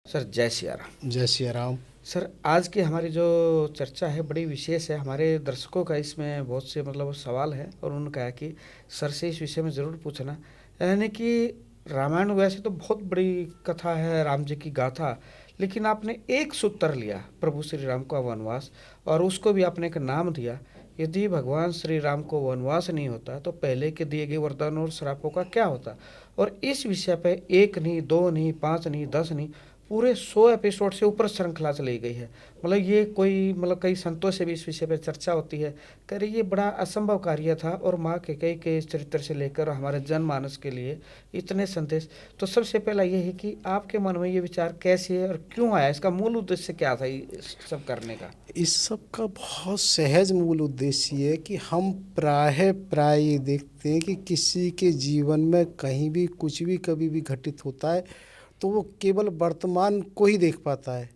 Sir जय सिया राम। जय Siya Ram. Sir आज की हमारी जो चर्चा है बड़ी विशेष है। हमारे दर्शकों का इसमें बहुत से सवाल है और उन्होंने कहा कि सर से इस विषय में ज़रूर पूछना। यानी कि रामायण वैसे तो बहुत बड़ी कथा है, राम जी की गाथा, लेकिन आपने एक सूत्र लिया प्रभु श्री राम का वनवास, और उसको भी आपने एक नाम दिया। यदि भगवान श्री राम को वनवास नहीं होता तो पहले के दिए गए वरदानों और श्रापों का क्या होता। और इस विषय पे एक नहीं, दो नहीं, पाँच नहीं, 10 नहीं, पूरे 100 एपिसोड से ऊपर श्रृंखला चली गई है। ये कोई कई संतों से भी इस विषय पर चर्चा होती है। कह रही ये बड़ा असंभव कार्य था, और माँ कैकेयी के चरित्र से लेकर हमारे जनमानस के लिए इतने संदेश। तो सबसे पहला ये है कि आपके मन में ये विचार कैसे है और क्यों आया, इसका मूल उद्देश्य क्या था इस सब करने का। इस सब का बहुत सहज मूल उद्देश्य है कि हम प्राय ये देखते हैं कि किसी के जीवन में कहीं भी कुछ भी कभी भी घटित होता है तो वो केवल वर्तमान को ही देख पाता है।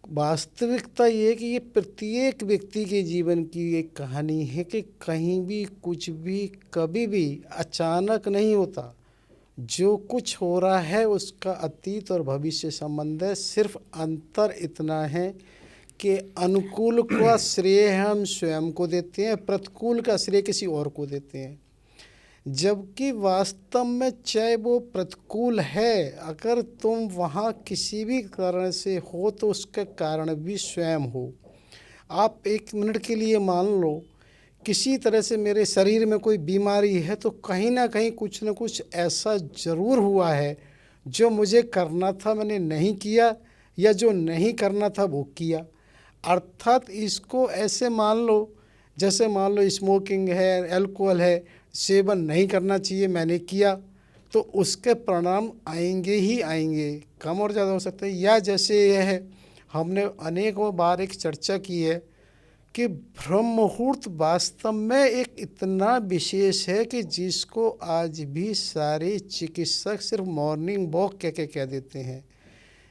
वास्तविकता ये है कि ये प्रत्येक व्यक्ति के जीवन की एक कहानी है कि कहीं भी कुछ भी कभी भी अचानक नहीं होता। जो कुछ हो रहा है उसका अतीत और भविष्य संबंध है। सिर्फ अंतर इतना है कि अनुकूल का श्रेय हम स्वयं को देते हैं, प्रतिकूल का श्रेय किसी और को देते हैं। जबकि वास्तव में चाहे वो प्रतिकूल है, अगर तुम वहाँ किसी भी कारण से हो तो उसका कारण भी स्वयं हो। आप एक मिनट के लिए मान लो किसी तरह से मेरे शरीर में कोई बीमारी है तो कहीं ना कहीं कुछ न कुछ ऐसा ज़रूर हुआ है जो मुझे करना था मैंने नहीं किया, या जो नहीं करना था वो किया। अर्थात इसको ऐसे मान लो, जैसे मान लो स्मोकिंग है, अल्कोहल है, सेवन नहीं करना चाहिए, मैंने किया तो उसके परिणाम आएंगे ही आएंगे, कम और ज़्यादा हो सकते हैं। या जैसे यह है, हमने अनेकों बार एक चर्चा की है कि ब्रह्म मुहूर्त वास्तव में एक इतना विशेष है कि जिसको आज भी सारे चिकित्सक सिर्फ मॉर्निंग वॉक कह देते हैं।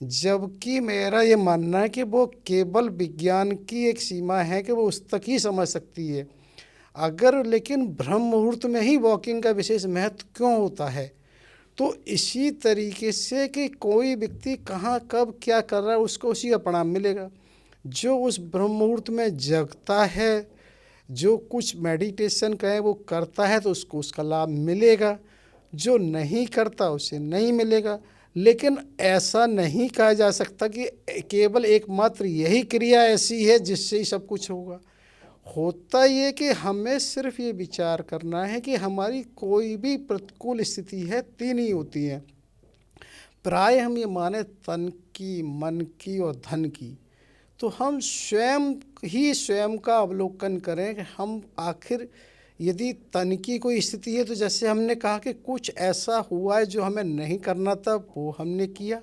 जबकि मेरा ये मानना है कि वो केवल विज्ञान की एक सीमा है कि वो उस तक ही समझ सकती है। अगर लेकिन ब्रह्म मुहूर्त में ही वॉकिंग का विशेष महत्व क्यों होता है, तो इसी तरीके से कि कोई व्यक्ति कहाँ कब क्या कर रहा है उसको उसी का परिणाम मिलेगा। जो उस ब्रह्म मुहूर्त में जगता है, जो कुछ मेडिटेशन कहे वो करता है तो उसको उसका लाभ मिलेगा, जो नहीं करता उसे नहीं मिलेगा। लेकिन ऐसा नहीं कहा जा सकता कि केवल एकमात्र यही क्रिया ऐसी है जिससे ही सब कुछ होगा। होता ये कि हमें सिर्फ ये विचार करना है कि हमारी कोई भी प्रतिकूल स्थिति है, तीन ही होती हैं। प्राय हम ये माने तन की, मन की और धन की। तो हम स्वयं का अवलोकन करें कि हम आखिर यदि तन की कोई स्थिति है तो जैसे हमने कहा कि कुछ ऐसा हुआ है जो हमें नहीं करना था वो हमने किया,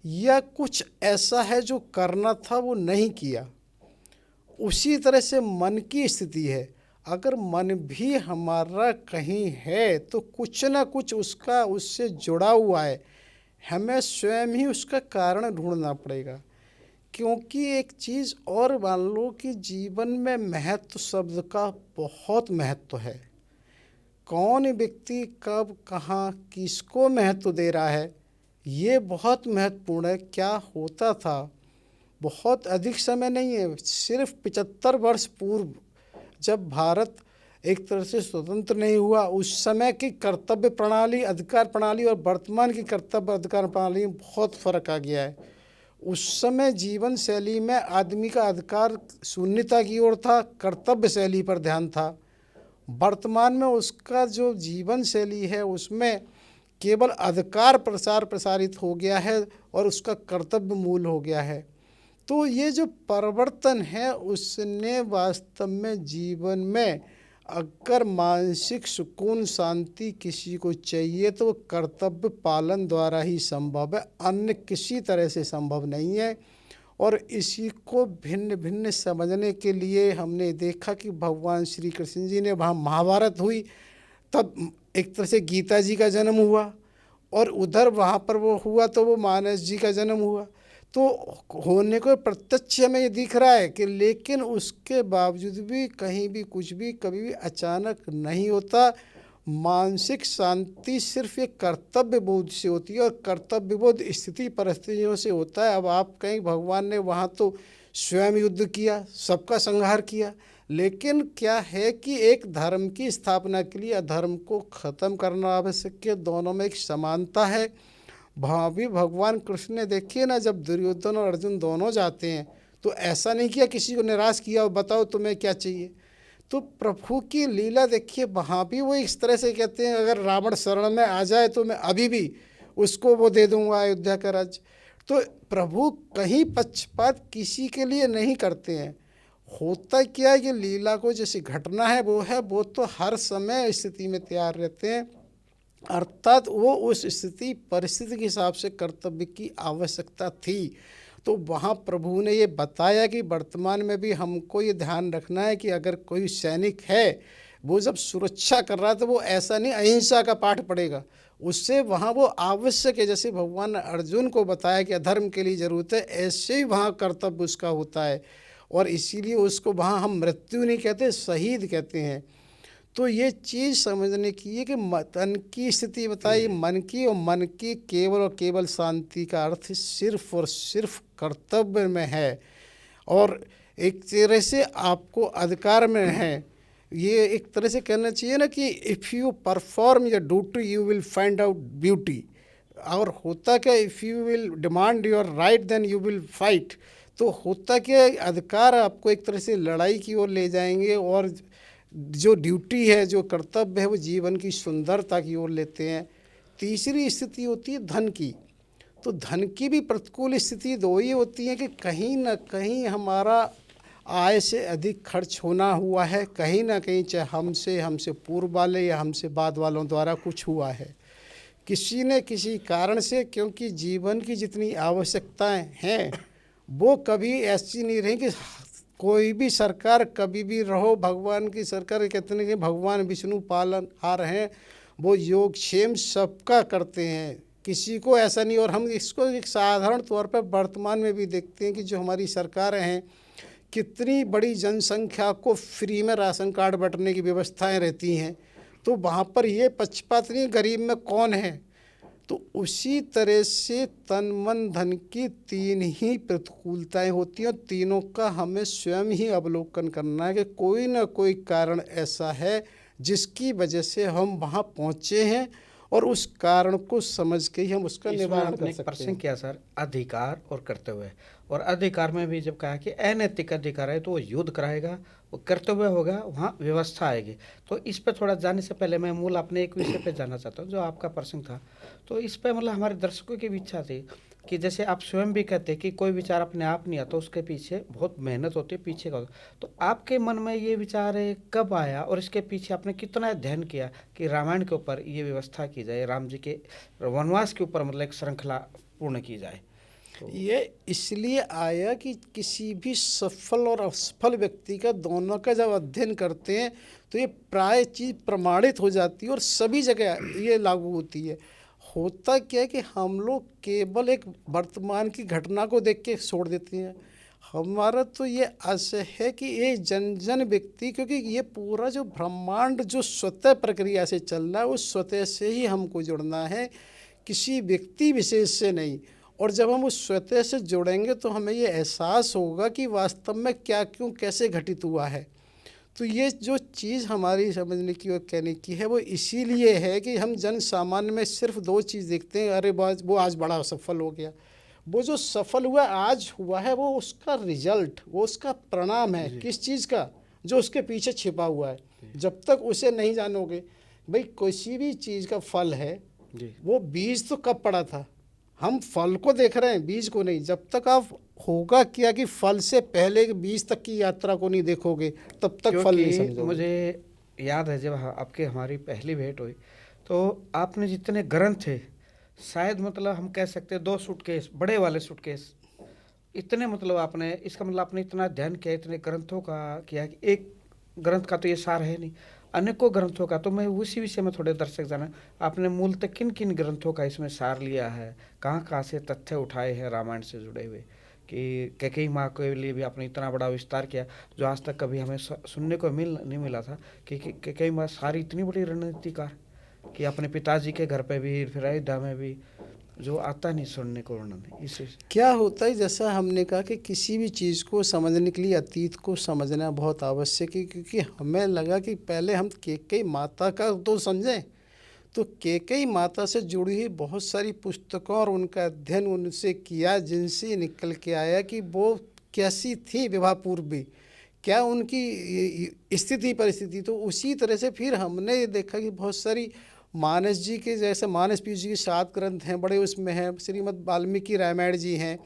या कुछ ऐसा है जो करना था वो नहीं किया। उसी तरह से मन की स्थिति है। अगर मन भी हमारा कहीं है तो कुछ ना कुछ उसका उससे जुड़ा हुआ है, हमें स्वयं ही उसका कारण ढूंढना पड़ेगा। क्योंकि एक चीज़ और मान लो कि जीवन में महत्व शब्द का बहुत महत्व है। कौन व्यक्ति कब कहाँ किसको महत्व दे रहा है ये बहुत महत्वपूर्ण है। क्या होता था, बहुत अधिक समय नहीं है, सिर्फ 75 वर्ष पूर्व जब भारत एक तरह से स्वतंत्र नहीं हुआ, उस समय की कर्तव्य प्रणाली, अधिकार प्रणाली और वर्तमान की कर्तव्य अधिकार प्रणाली में बहुत फर्क आ गया है। उस समय जीवन शैली में आदमी का अधिकार शून्यता की ओर था, कर्तव्य शैली पर ध्यान था। वर्तमान में उसका जो जीवन शैली है उसमें केवल अधिकार प्रसारित हो गया है और उसका कर्तव्य मूल हो गया है। तो ये जो परिवर्तन है उसने वास्तव में जीवन में अगर मानसिक सुकून शांति किसी को चाहिए तो कर्तव्य पालन द्वारा ही संभव है, अन्य किसी तरह से संभव नहीं है। और इसी को भिन्न भिन्न समझने के लिए हमने देखा कि भगवान श्री कृष्ण जी ने, वहाँ महाभारत हुई तब एक तरह से गीता जी का जन्म हुआ, और उधर वहाँ पर वो हुआ तो वो मानस जी का जन्म हुआ। तो होने को प्रत्यक्ष हमें ये दिख रहा है कि लेकिन उसके बावजूद भी कहीं भी कुछ भी कभी भी अचानक नहीं होता। मानसिक शांति सिर्फ एक कर्तव्य बोध से होती है, और कर्तव्य बोध स्थिति परिस्थितियों से होता है। अब आप कहीं भगवान ने वहाँ तो स्वयं युद्ध किया, सबका संहार किया, लेकिन क्या है कि एक धर्म की स्थापना के लिए अधर्म को खत्म करना आवश्यक है। दोनों में एक समानता है। भावी भगवान कृष्ण ने देखिए ना, जब दुर्योधन और अर्जुन दोनों जाते हैं तो ऐसा नहीं किया किसी को निराश किया और बताओ तुम्हें क्या चाहिए। तो प्रभु की लीला देखिए, वहाँ भी वो इस तरह से कहते हैं अगर रावण शरण में आ जाए तो मैं अभी भी उसको वो दे दूंगा अयोध्या का राज्य। तो प्रभु कहीं पक्षपात किसी के लिए नहीं करते हैं। होता क्या है कि लीला को जैसी घटना है वो तो हर समय स्थिति में तैयार रहते हैं, अर्थात वो उस स्थिति परिस्थिति के हिसाब से कर्तव्य की आवश्यकता थी। तो वहाँ प्रभु ने ये बताया कि वर्तमान में भी हमको ये ध्यान रखना है कि अगर कोई सैनिक है, वो जब सुरक्षा कर रहा है तो वो ऐसा नहीं अहिंसा का पाठ पढ़ेगा, उससे वहाँ वो आवश्यक है। जैसे भगवान ने अर्जुन को बताया कि अधर्म के लिए ज़रूरत है, ऐसे ही वहाँ कर्तव्य उसका होता है, और इसीलिए उसको वहाँ हम मृत्यु नहीं कहते, शहीद कहते हैं। तो ये चीज़ समझने की है कि तन की स्थिति बताई मन की, और मन की केवल और केवल शांति का अर्थ सिर्फ और सिर्फ कर्तव्य में है, और एक तरह से आपको अधिकार में है। ये एक तरह से कहना चाहिए ना कि if you perform your duty you will find out beauty. और होता क्या, if you will demand your right then you will fight. तो होता क्या, अधिकार आपको एक तरह से लड़ाई की ओर ले जाएंगे, और जो ड्यूटी है, जो कर्तव्य है, वो जीवन की सुंदरता की ओर लेते हैं। तीसरी स्थिति होती है धन की। तो धन की भी प्रतिकूल स्थिति दो ही होती है कि कहीं ना कहीं हमारा आय से अधिक खर्च होना हुआ है, कहीं ना कहीं चाहे हमसे पूर्व वाले या हमसे बाद वालों द्वारा कुछ हुआ है, किसी न किसी कारण से। क्योंकि जीवन की जितनी आवश्यकताएं हैं वो कभी ऐसी नहीं रही कि कोई भी सरकार कभी भी रहो, भगवान की सरकार कहते हैं कि भगवान विष्णु पालन आ रहे हैं, वो योगक्षेम सबका करते हैं, किसी को ऐसा नहीं। और हम इसको एक साधारण तौर पर वर्तमान में भी देखते हैं कि जो हमारी सरकारें हैं, कितनी बड़ी जनसंख्या को फ्री में राशन कार्ड बंटने की व्यवस्थाएं रहती हैं। तो वहाँ पर ये पक्षपात नहीं गरीब में कौन है। तो उसी तरह से तन मन धन की तीन ही प्रतिकूलताएं होती हैं, और तीनों का हमें स्वयं ही अवलोकन करना है कि कोई ना कोई कारण ऐसा है जिसकी वजह से हम वहाँ पहुँचे हैं, और उस कारण को समझ के ही हम उसका निवारण कर सकते प्रश्न हैं। किया सर, अधिकार और कर्तव्य, और अधिकार में भी जब कहा कि अनैतिक अधिकार है तो वो युद्ध कराएगा, वो कर्तव्य होगा वहाँ व्यवस्था आएगी। तो इस पर थोड़ा जाने से पहले मैं मूल अपने एक विषय पे जानना चाहता हूँ जो आपका प्रश्न था। तो इस पर मतलब हमारे दर्शकों की भी इच्छा थी कि जैसे आप स्वयं भी कहते हैं कि कोई विचार अपने आप नहीं आता, उसके पीछे बहुत मेहनत होती है, पीछे का होता है। तो आपके मन में ये विचार कब आया और इसके पीछे आपने कितना अध्ययन किया कि रामायण के ऊपर ये व्यवस्था की जाए, राम जी के वनवास के ऊपर मतलब एक श्रृंखला पूर्ण की जाए? तो ये इसलिए आया कि किसी भी सफल और असफल व्यक्ति का दोनों का जब अध्ययन करते हैं तो ये प्राय चीज़ प्रमाणित हो जाती है और सभी जगह ये लागू होती है। होता क्या है कि हम लोग केवल एक वर्तमान की घटना को देख के छोड़ देते हैं। हमारा तो ये आशय है कि ये जन जन व्यक्ति, क्योंकि ये पूरा जो ब्रह्मांड जो स्वतः प्रक्रिया से चल रहा है उस स्वतः से ही हमको जुड़ना है, किसी व्यक्ति विशेष से नहीं। और जब हम उस स्वतः से जुड़ेंगे तो हमें ये एहसास होगा कि वास्तव में क्या क्यों कैसे घटित हुआ है। तो ये जो चीज़ हमारी समझने की और कहने की है वो इसीलिए है कि हम जन सामान्य में सिर्फ दो चीज़ देखते हैं, अरे बस वो आज बड़ा सफल हो गया। वो जो सफल हुआ आज हुआ है वो उसका रिजल्ट, वो उसका परिणाम है किस चीज़ का, जो उसके पीछे छिपा हुआ है। जब तक उसे नहीं जानोगे, भाई किसी भी चीज़ का फल है वो बीज तो कब पड़ा था, हम फल को देख रहे हैं बीज को नहीं। जब तक आप होगा क्या कि फल से पहले बीज तक की यात्रा को नहीं देखोगे तब तक फल नहीं समझोगे। मुझे याद है जब आपके हमारी पहली भेंट हुई तो आपने जितने ग्रंथ थे, शायद मतलब हम कह सकते हैं 2 सूटकेस, बड़े वाले सूटकेस इतने, मतलब आपने इसका मतलब आपने इतना अध्ययन किया, इतने ग्रंथों का किया कि एक ग्रंथ का तो ये सार है नहीं, अनेकों ग्रंथों का। तो मैं उसी विषय में थोड़े दर्शक जाना, आपने मूलतः किन किन ग्रंथों का इसमें सार लिया है, कहाँ कहाँ से तथ्य उठाए हैं रामायण से जुड़े हुए, कि कैकेयी माँ के लिए भी आपने इतना बड़ा विस्तार किया, जो आज तक कभी हमें सुनने को नहीं मिला था कि कैकेयी माँ सारी इतनी बड़ी रणनीतिकार कि अपने पिताजी के घर पे भी, फिर अयोध्या में भी, जो आता नहीं सुनने को उन्होंने इस क्या होता है, जैसा हमने कहा कि किसी भी चीज़ को समझने के लिए अतीत को समझना बहुत आवश्यक है, क्योंकि हमें लगा कि पहले हम कैकेयी माता का तो समझें, तो कैकेयी माता से जुड़ी हुई बहुत सारी पुस्तकों और उनका अध्ययन उनसे किया, जिनसे निकल के आया कि वो कैसी थी विवाह पूर्व भी, क्या उनकी स्थिति परिस्थिति। तो उसी तरह से फिर हमने ये देखा कि बहुत सारी मानस जी के, जैसे मानस पीयूष जी के 7 ग्रंथ हैं, बड़े उसमें हैं, श्रीमद् वाल्मीकि रामायण जी हैं,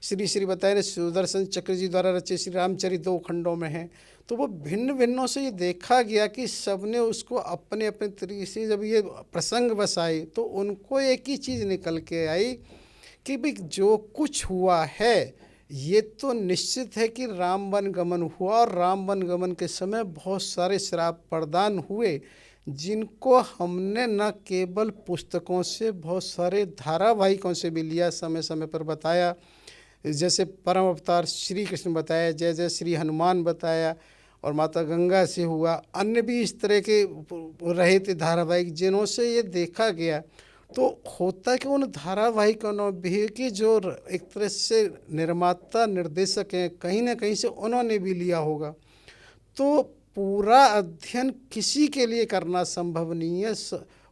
श्री श्री बताए ने सुदर्शन चक्र जी द्वारा रचे श्री रामचरित 2 खंडों में हैं। तो वो भिन्न भिन्नों से ये देखा गया कि सबने उसको अपने अपने तरीके से जब ये प्रसंग बसाए तो उनको एक ही चीज़ निकल के आई कि भाई जो कुछ हुआ है ये तो निश्चित है कि राम वन गमन हुआ, और राम वन गमन के समय बहुत सारे श्राप प्रदान हुए, जिनको हमने न केवल पुस्तकों से, बहुत सारे धारावाहिकों से भी लिया, समय समय पर बताया। जैसे परम अवतार श्री कृष्ण बताया, जय जय श्री हनुमान बताया, और माता गंगा से हुआ, अन्य भी इस तरह के रहे थे धारावाहिक जिन्हों से ये देखा गया। तो होता है कि उन धारावाहिकों में भी कि जो एक तरह से निर्माता निर्देशक हैं, कहीं ना कहीं से उन्होंने भी लिया होगा। तो पूरा अध्ययन किसी के लिए करना संभव नहीं है,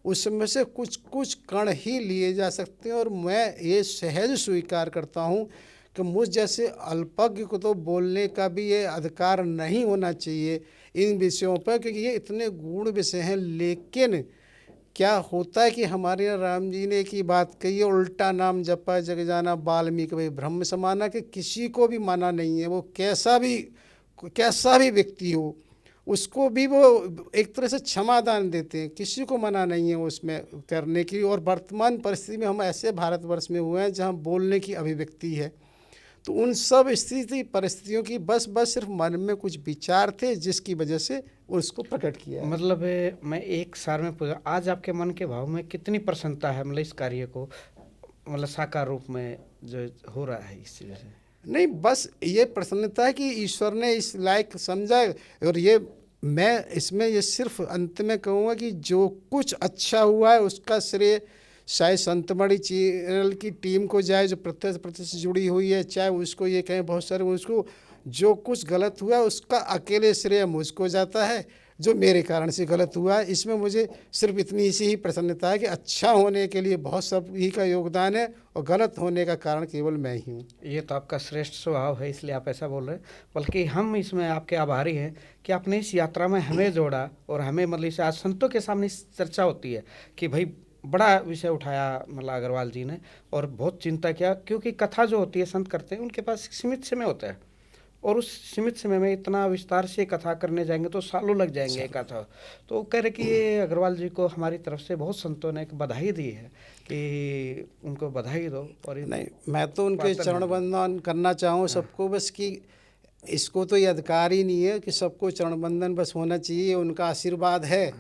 उसमें से कुछ कुछ कण ही लिए जा सकते हैं। और मैं ये सहज स्वीकार करता हूँ कि मुझ जैसे अल्पज्ञ को तो बोलने का भी ये अधिकार नहीं होना चाहिए इन विषयों पर, क्योंकि ये इतने गूढ़ विषय हैं। लेकिन क्या होता है कि हमारे राम जी ने एक ही बात कही है, उल्टा नाम जपा जग जाना वाल्मीकि भाई ब्रह्म समाना, कि किसी को भी माना नहीं है, वो कैसा भी व्यक्ति हो, उसको भी वो एक तरह से क्षमादान देते हैं, किसी को मना नहीं है उसमें करने की। और वर्तमान परिस्थिति में हम ऐसे भारतवर्ष में हुए हैं जहाँ बोलने की अभिव्यक्ति है, तो उन सब स्थिति परिस्थितियों की बस सिर्फ मन में कुछ विचार थे जिसकी वजह से उसको प्रकट किया है। मतलब मैं एक सार में पूछा, आज आपके मन के भाव में कितनी प्रसन्नता है, मतलब इस कार्य को मतलब साकार रूप में जो हो रहा है इस चीज़ से? नहीं, बस ये प्रसन्नता है कि ईश्वर ने इस लायक समझा। और ये मैं इसमें ये सिर्फ अंत में कहूँगा कि जो कुछ अच्छा हुआ है उसका श्रेय शायद संतमणि चैनल की टीम को जाए, जो प्रत्यक्ष से जुड़ी हुई है, चाहे उसको ये कहें बहुत सारे, उसको जो कुछ गलत हुआ है उसका अकेले श्रेय मुझको जाता है, जो मेरे कारण से गलत हुआ है। इसमें मुझे सिर्फ इतनी सी ही प्रसन्नता है कि अच्छा होने के लिए बहुत सब ही का योगदान है, और गलत होने का कारण केवल मैं ही हूँ। ये तो आपका श्रेष्ठ स्वभाव है, इसलिए आप ऐसा बोल रहे हैं। बल्कि हम इसमें आपके आभारी हैं कि आपने इस यात्रा में हमें जोड़ा, और हमें मतलब इसे आज संतों के सामने चर्चा होती है कि भाई बड़ा विषय उठाया मतलब अग्रवाल जी ने, और बहुत चिंता किया, क्योंकि कथा जो होती है संत करते हैं उनके पास सीमित समय होता है, और उस सीमित समय में इतना विस्तार से कथा करने जाएंगे तो सालों लग जाएंगे कथा। तो कह रहे कि ये अग्रवाल जी को हमारी तरफ से बहुत संतों ने एक बधाई दी है कि उनको बधाई दो। और नहीं, मैं तो उनके चरण वंदन करना चाहूँ सबको, बस कि इसको तो ये अधिकार ही नहीं है कि सबको चरण वंदन बस होना चाहिए, उनका आशीर्वाद है।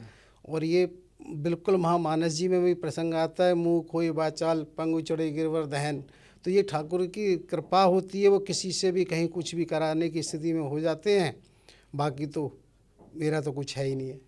और ये बिल्कुल महामानस जी में भी प्रसंग आता है, मुँह खोई वाचाल पंगु चढ़े गिरवर दहन। तो ये ठाकुर की कृपा होती है, वो किसी से भी कहीं कुछ भी कराने की स्थिति में हो जाते हैं। बाकी तो मेरा तो कुछ है ही नहीं है।